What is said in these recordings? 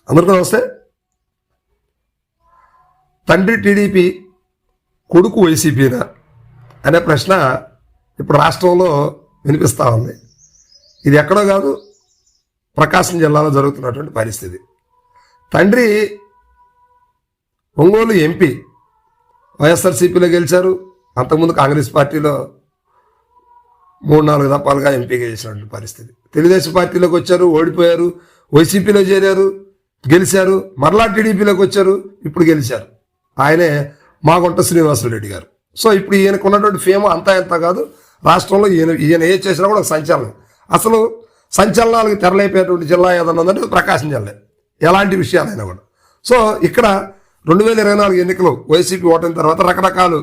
అందరికీ నమస్తే. తండ్రి టీడీపీ, కొడుకు వైసీపీనా అనే ప్రశ్న ఇప్పుడు రాష్ట్రంలో వినిపిస్తూ ఉంది. ఇది ఎక్కడో కాదు, ప్రకాశం జిల్లాలో జరుగుతున్నటువంటి పరిస్థితి. తండ్రి ఒంగోలు ఎంపీ, వైఎస్ఆర్సీపీలో గెలిచారు. అంతకుముందు కాంగ్రెస్ పార్టీలో 3-4 దఫాలుగా ఎంపీగా చేసినటువంటి పరిస్థితి. తెలుగుదేశం పార్టీలోకి వచ్చారు, ఓడిపోయారు. వైసీపీలో చేరారు, గెలిచారు. మరలా టీడీపీలోకి వచ్చారు, ఇప్పుడు గెలిచారు. ఆయనే మాగుంట శ్రీనివాసరెడ్డి గారు. సో ఇప్పుడు ఈయనకు ఉన్నటువంటి ఫేమ్ అంతా ఎంత కాదు, రాష్ట్రంలో ఈయన ఏ చేసినా కూడా ఒక సంచలనం. అసలు సంచలనాలకు తెరలేపేటువంటి జిల్లా ఏదన్నా ఉందంటే ప్రకాశం జిల్లా, ఎలాంటి విషయాలైనా కూడా. సో ఇక్కడ 2024 ఎన్నికలు వైసీపీ ఓటమి తర్వాత రకరకాల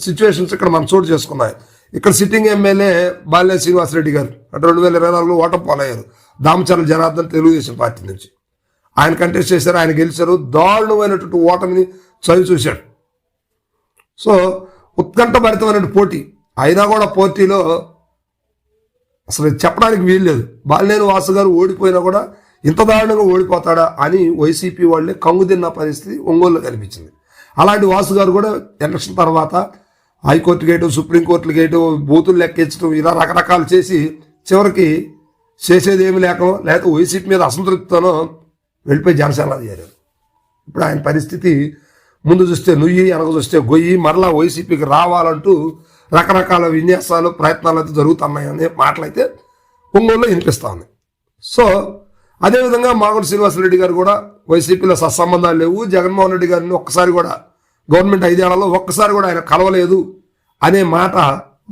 సిచ్యువేషన్స్ ఇక్కడ మనం చోటు చేసుకున్నాయి. ఇక్కడ సిట్టింగ్ ఎమ్మెల్యే బాలినేని శ్రీనివాసరెడ్డి గారు అంటే 2024లో ఓటమి పాలయ్యారు. దామచర్ల జనార్దన్ తెలుగుదేశం పార్టీ నుంచి ఆయన కంటెస్ట్ చేశారు, ఆయన గెలిచారు. దారుణమైనటువంటి ఓటమిని చవి చూశాడు. సో ఉత్కంఠభరితమైనటువంటి పోటీ అయినా కూడా పోటీలో అసలు చెప్పడానికి వీల్లేదు. బాలినేని వాసు గారు ఓడిపోయినా కూడా ఇంత దారుణంగా ఓడిపోతాడా అని వైసీపీ వాళ్ళే కంగుతిన్న పరిస్థితి ఒంగోలులో కనిపించింది. అలాంటి వాసు గారు కూడా ఎలక్షన్ తర్వాత హైకోర్టు గేటు, సుప్రీంకోర్టులు గేటు, బూతులు లెక్కించడం, ఇలా రకరకాలు చేసి చివరికి చేసేది ఏమి లేకపోతే వైసీపీ మీద అసంతృప్తితోనో వెళ్ళిపోయి జనసేన చేరారు. ఇప్పుడు ఆయన పరిస్థితి ముందు చూస్తే నుయ్యి, వెనక చూస్తే గొయ్యి, మరలా వైసీపీకి రావాలంటూ రకరకాల విన్యాసాలు, ప్రయత్నాలు అయితే జరుగుతున్నాయనే మాటలైతే ఒంగోలులో వినిపిస్తూ ఉంది. సో అదేవిధంగా మాగుంట శ్రీనివాసరెడ్డి గారు కూడా వైసీపీలో సత్సంబంధాలు లేవు. జగన్మోహన్ రెడ్డి గారిని ఒక్కసారి కూడా గవర్నమెంట్ 5 ఏళ్లలో ఒక్కసారి కూడా ఆయన కలవలేదు అనే మాట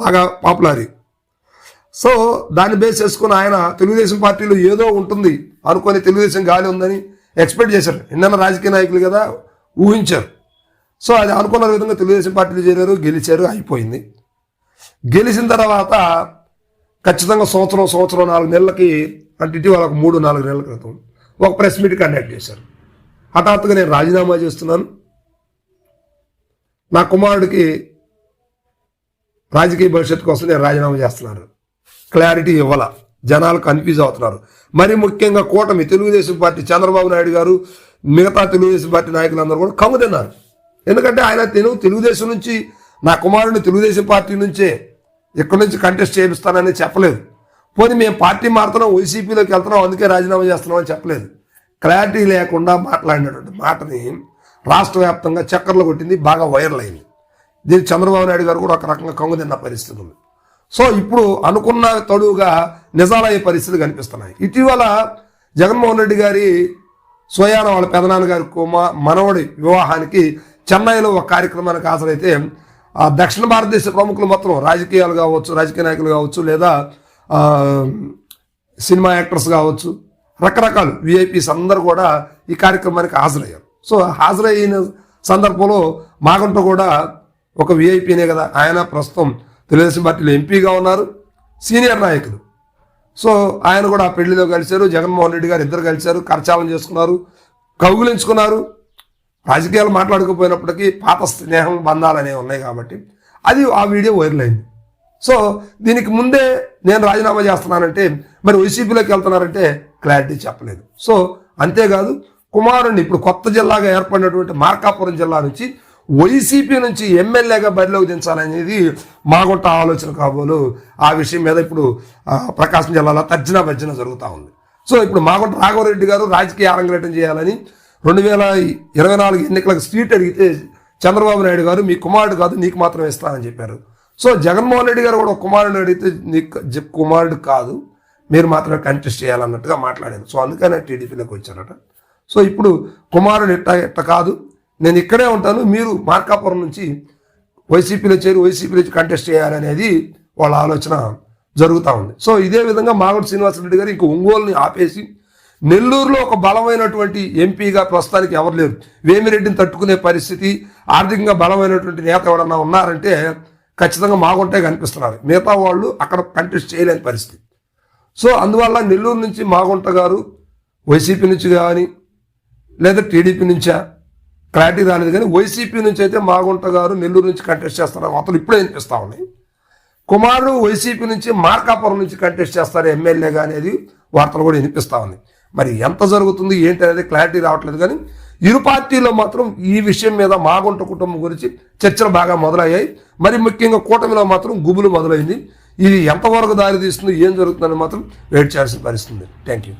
బాగా పాపులర్. సో దాన్ని బేస్ చేసుకుని ఆయన తెలుగుదేశం పార్టీలో ఏదో ఉంటుంది అనుకొని తెలుగుదేశం గాలి ఉందని ఎక్స్పెక్ట్ చేశారు. ఎన్నైనా రాజకీయ నాయకులు కదా, ఊహించారు. సో అది అనుకున్న విధంగా తెలుగుదేశం పార్టీలో చేరారు, గెలిచారు, అయిపోయింది. గెలిచిన తర్వాత ఖచ్చితంగా సంవత్సరం 4 నెలలకి అంటే ఇటీవల 3-4 నెలల క్రితం ఒక ప్రెస్ మీట్ కండక్ట్ చేశారు. హఠాత్తుగా నేను రాజీనామా చేస్తున్నాను, నా కుమారుడికి రాజకీయ భవిష్యత్తు కోసం నేను రాజీనామా చేస్తున్నాను. క్లారిటీ ఇవ్వాల, జనాలు కన్ఫ్యూజ్ అవుతున్నారు. మరి ముఖ్యంగా కూటమి తెలుగుదేశం పార్టీ, చంద్రబాబు నాయుడు గారు, మిగతా తెలుగుదేశం పార్టీ నాయకులందరూ కూడా కమ్ము తిన్నారు. ఎందుకంటే ఆయన తెలుగుదేశం నుంచి నా కుమారుడిని తెలుగుదేశం పార్టీ నుంచే ఇక్కడి నుంచి కంటెస్ట్ చేపిస్తానని చెప్పలేదు. పోనీ మేము పార్టీ మారుతున్నాం, వైసీపీలోకి వెళ్తున్నాం, అందుకే రాజీనామా చేస్తున్నాం అని చెప్పలేదు. క్లారిటీ లేకుండా మాట్లాడినటువంటి మాటని రాష్ట్ర వ్యాప్తంగా చక్కర్లు కొట్టింది, బాగా వైరల్ అయింది. దీనికి చంద్రబాబు నాయుడు గారు కూడా ఒక రకంగా కంగు తిన్న పరిస్థితి ఉంది. సో ఇప్పుడు అనుకున్న తడువుగా నిజాలయ్యే పరిస్థితులు కనిపిస్తున్నాయి. ఇటీవల జగన్మోహన్ రెడ్డి గారి స్వయాన వాళ్ళ పెదనాన్నగారి మనవడి వివాహానికి చెన్నైలో ఒక కార్యక్రమానికి హాజరైతే దక్షిణ భారతదేశ ప్రముఖులు మొత్తం రాజకీయాలు కావచ్చు, రాజకీయ నాయకులు కావచ్చు, లేదా సినిమా యాక్టర్స్ కావచ్చు, రకరకాల విఐపీస్ అందరూ కూడా ఈ కార్యక్రమానికి హాజరయ్యారు. సో హాజరైన సందర్భంలో మాగుంట కూడా ఒక విఐపీనే కదా, ఆయన ప్రస్తుతం తెలుగుదేశం పార్టీలో ఎంపీగా ఉన్నారు, సీనియర్ నాయకులు. సో ఆయన కూడా ఆ పెళ్లిలో కలిశారు, జగన్మోహన్ రెడ్డి గారు ఇద్దరు కలిశారు, కరచాలం చేసుకున్నారు, కౌగులించుకున్నారు. రాజకీయాలు మాట్లాడుకోపోయినప్పటికీ పాత స్నేహం, బంధాలు అనేవి ఉన్నాయి కాబట్టి అది ఆ వీడియో వైరల్ అయింది. సో దీనికి ముందే నేను రాజీనామా చేస్తున్నానంటే, మరి వైసీపీలోకి వెళ్తున్నారంటే క్లారిటీ చెప్పలేదు. సో అంతేకాదు, కుమారుడిని ఇప్పుడు కొత్త జిల్లాగా ఏర్పడినటువంటి మార్కాపురం జిల్లా నుంచి వైసీపీ నుంచి ఎమ్మెల్యేగా బరిలోకి దించాలనేది మాగుంట ఆలోచన కాబోలు. ఆ విషయం మీద ఇప్పుడు ప్రకాశం జిల్లాలో తర్జన భర్జన జరుగుతూ ఉంది. సో ఇప్పుడు మాగుంట రాఘవరెడ్డి గారు రాజకీయ అరంగేటం చేయాలని 2024 ఎన్నికలకు సీట్ అడిగితే చంద్రబాబు నాయుడు గారు మీ కుమారుడు కాదు, నీకు మాత్రం ఇస్తానని చెప్పారు. సో జగన్మోహన్ రెడ్డి గారు కూడా కుమారుడిని అడిగితే నీకు కుమారుడు కాదు, మీరు మాత్రమే కంటెస్ట్ చేయాలన్నట్టుగా మాట్లాడారు. సో అందుకనే టీడీపీలోకి వచ్చారట. సో ఇప్పుడు కుమారుడు ఎట్ట కాదు, నేను ఇక్కడే ఉంటాను, మీరు మార్కాపురం నుంచి వైసీపీలో చేరి వైసీపీ నుంచి కంటెస్ట్ చేయాలనేది వాళ్ళ ఆలోచన జరుగుతూ ఉంది. సో ఇదే విధంగా మాగుంట శ్రీనివాసరెడ్డి గారు ఇంక ఒంగోలుని ఆపేసి నెల్లూరులో ఒక బలమైనటువంటి ఎంపీగా ప్రస్తుతానికి ఎవరు లేరు. వేమిరెడ్డిని తట్టుకునే పరిస్థితి, ఆర్థికంగా బలమైనటువంటి నేత ఎవరన్నా ఉన్నారంటే ఖచ్చితంగా మాగుంటే కనిపిస్తున్నారు. మిగతా వాళ్ళు అక్కడ కంటెస్ట్ చేయలేని పరిస్థితి. సో అందువల్ల నెల్లూరు నుంచి మాగుంట గారు వైసీపీ నుంచి కానీ లేదా టీడీపీ నుంచా క్లారిటీ రాలేదు, కానీ వైసీపీ నుంచి అయితే మాగుంట గారు నెల్లూరు నుంచి కంటెస్ట్ చేస్తారు అతను ఇప్పుడే వినిపిస్తూ ఉన్నాయి. కుమారుడు వైసీపీ నుంచి మార్కాపురం నుంచి కంటెస్ట్ చేస్తారు ఎమ్మెల్యేగా అనేది వార్తలు కూడా వినిపిస్తూ ఉంది. మరి ఎంత జరుగుతుంది ఏంటి అనేది క్లారిటీ రావట్లేదు. కానీ ఇరు పార్టీలో మాత్రం ఈ విషయం మీద మాగుంట కుటుంబం గురించి చర్చలు బాగా మొదలయ్యాయి. మరి ముఖ్యంగా కూటమిలో మాత్రం గుబులు మొదలైంది. ఇది ఎంతవరకు దారి తీస్తుంది, ఏం జరుగుతుందని మాత్రం వెయిట్ చేయాల్సిన పరిస్థితుంది. Thank you.